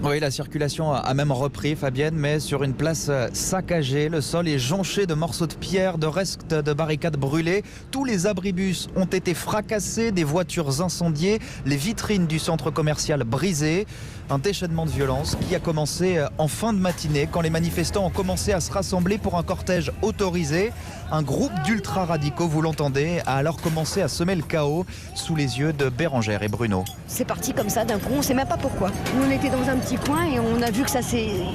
Oui, la circulation a même repris, Fabienne, mais sur une place saccagée. Le sol est jonché de morceaux de pierre, de restes de barricades brûlées. Tous les abribus ont été fracassés, des voitures incendiées, les vitrines du centre commercial brisées. Un déchaînement de violence qui a commencé en fin de matinée quand les manifestants ont commencé à se rassembler pour un cortège autorisé. Un groupe d'ultra-radicaux, vous l'entendez, a alors commencé à semer le chaos sous les yeux de Bérangère et Bruno. C'est parti comme ça d'un coup, on ne sait même pas pourquoi. Nous on était dans un petit coin et on a vu que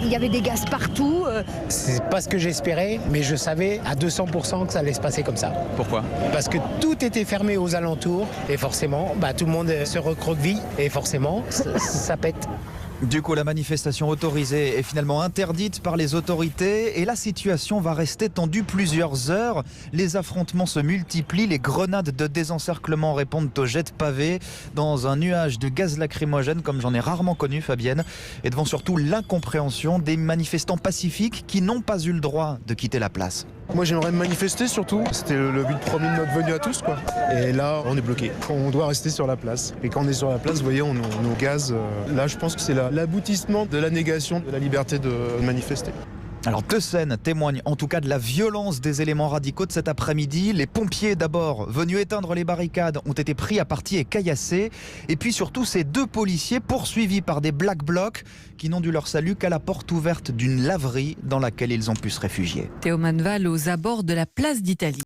il y avait des gaz partout. C'est pas ce que j'espérais, mais je savais à 200% que ça allait se passer comme ça. Pourquoi ? Parce que tout était fermé aux alentours et forcément, tout le monde se recroqueville et forcément, ça pète. Du coup, la manifestation autorisée est finalement interdite par les autorités et la situation va rester tendue plusieurs heures. Les affrontements se multiplient, les grenades de désencerclement répondent aux jets de pavés dans un nuage de gaz lacrymogène comme j'en ai rarement connu, Fabienne, et devant surtout l'incompréhension des manifestants pacifiques qui n'ont pas eu le droit de quitter la place. Moi j'aimerais me manifester surtout, c'était le but premier de notre venue à tous quoi. Et là on est bloqué, on doit rester sur la place. Et quand on est sur la place, vous voyez, on est au gaz. Là je pense que c'est l'aboutissement de la négation de la liberté de manifester. Alors deux scènes témoignent en tout cas de la violence des éléments radicaux de cet après-midi. Les pompiers d'abord venus éteindre les barricades ont été pris à partie et caillassés. Et puis surtout ces deux policiers poursuivis par des Black Blocs qui n'ont dû leur salut qu'à la porte ouverte d'une laverie dans laquelle ils ont pu se réfugier. Théo Manval aux abords de la place d'Italie.